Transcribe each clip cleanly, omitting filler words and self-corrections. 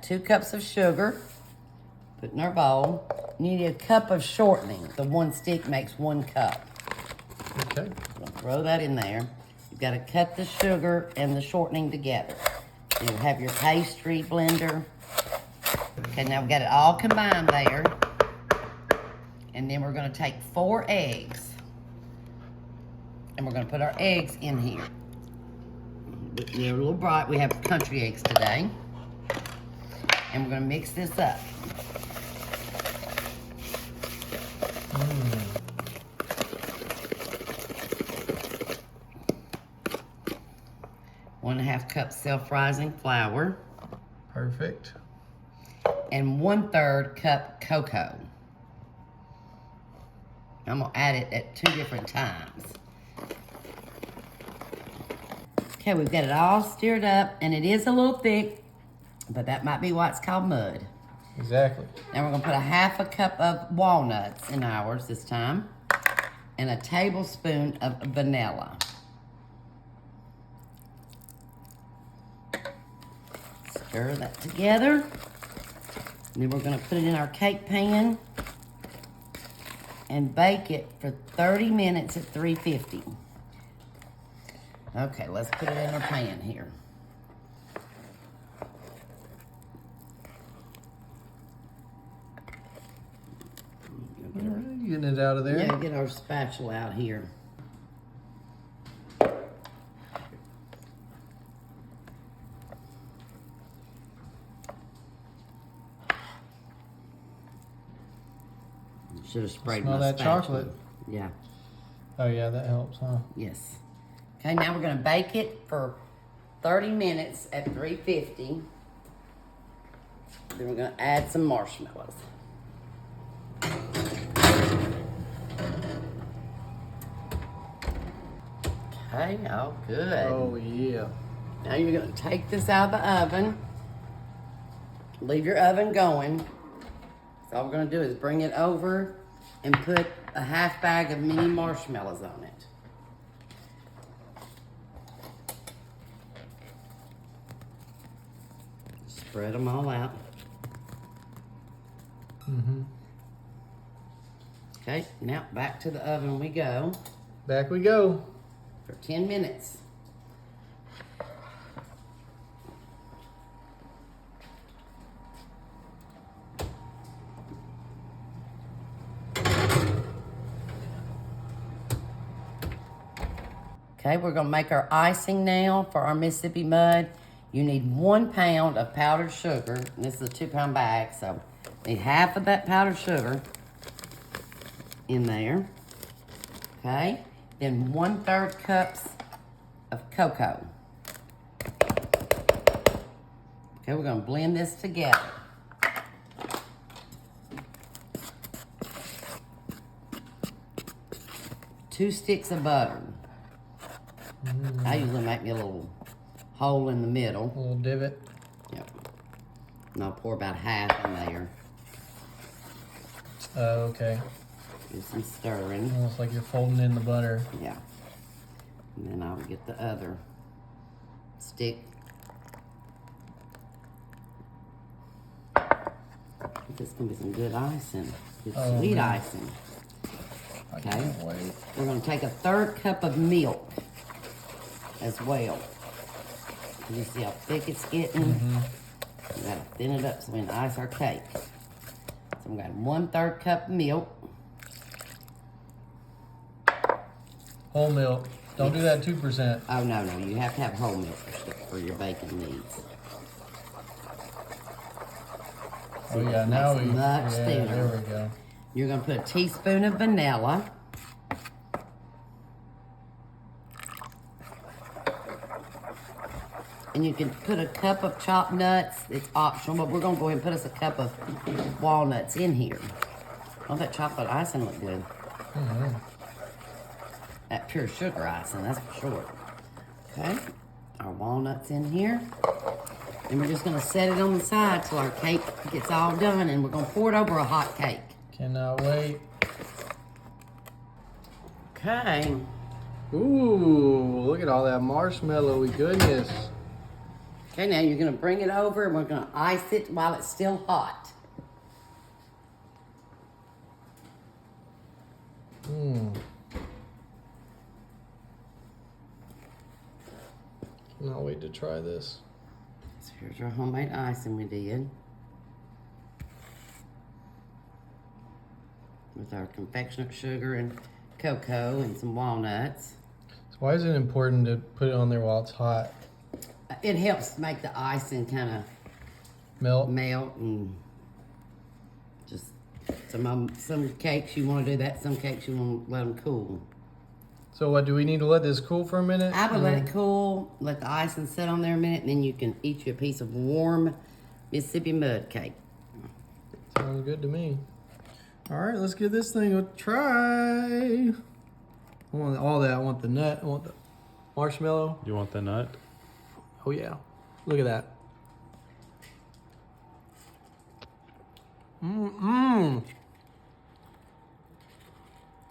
2 cups of sugar. Put in our bowl. You need a cup of shortening. The 1 stick makes 1 cup. Okay. We'll throw that in there. You've got to cut the sugar and the shortening together. You'll have your pastry blender. Okay, now we've got it all combined there. And then we're going to take 4 eggs. And we're going to put our eggs in here. They're a little bright. We have country eggs today. And we're going to mix this up. 1/2 cup self-rising flour. Perfect. And 1/3 cup cocoa. I'm gonna add it at 2 different times. Okay, we've got it all stirred up, and it is a little thick, but that might be why it's called mud. Exactly. Now we're gonna put 1/2 cup of walnuts in ours this time, and a tablespoon of vanilla. Stir that together. And then we're gonna put it in our cake pan and bake it for 30 minutes at 350. Okay, let's put it in our pan here. All right, getting it out of there. Yeah, get our spatula out here. Should have sprayed Smell my that spatula. chocolate. Yeah. Oh yeah, that helps, huh? Yes. Okay, now we're gonna bake it for 30 minutes at 350. Then we're gonna add some marshmallows. Okay, all good. Oh yeah. Now you're gonna take this out of the oven. Leave your oven going. So all we're gonna do is bring it over and put a 1/2 bag of mini marshmallows on it. Spread them all out. Okay, now back to the oven we go Back we go. for 10 minutes. Okay, we're gonna make our icing now for our Mississippi mud. You need 1 pound of powdered sugar. And this is a 2-pound bag, so need 1/2 of that powdered sugar in there. Okay, then 1/3 cups of cocoa. Okay, we're gonna blend this together. Two sticks of butter. I usually make me a little hole in the middle. A little divot. Yep. And I'll pour about 1/2 in there. Oh, okay. Do some stirring. Almost like you're folding in the butter. Yeah. And then I'll get the other stick. This is gonna be some good icing. Good sweet man. icing. I Okay. can't wait. We're gonna take a 1/3 cup of milk as well. You see how thick it's getting? We gotta thin it up so we can ice our cake. So we got 1/3 cup milk. Whole milk. Don't do that 2%. Oh, no, you have to have whole milk for your baking needs. Oh yeah, now Makes we. it much Yeah, thinner. there we go. You're gonna put a teaspoon of vanilla. And you can put a cup of chopped nuts. It's optional, but we're gonna go ahead and put us a cup of walnuts in here. Oh, that chocolate icing look good. That pure sugar icing, that's for sure. Okay, our walnuts in here. And we're just gonna set it on the side till our cake gets all done, and we're gonna pour it over a hot cake. Cannot wait. Okay. Ooh, look at all that marshmallowy goodness. Okay, now you're gonna bring it over and we're gonna ice it while it's still hot. Cannot wait to try this. So here's our homemade icing we did. With our confectionate sugar and cocoa and some walnuts. So why is it important to put it on there while it's hot? It helps make the icing kind of Melt? melt and just some cakes you want to do that, some cakes you want to let them cool. So what, do we need to let this cool for a minute? I would let it cool, let the icing sit on there a minute, and then you can eat you a piece of warm Mississippi mud cake. Sounds good to me. All right, let's give this thing a try. I want all that. I want the nut. I want the marshmallow. You want the nut? Oh yeah, look at that.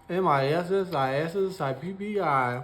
M-I-S-S-I-S-S-I-P-P-I.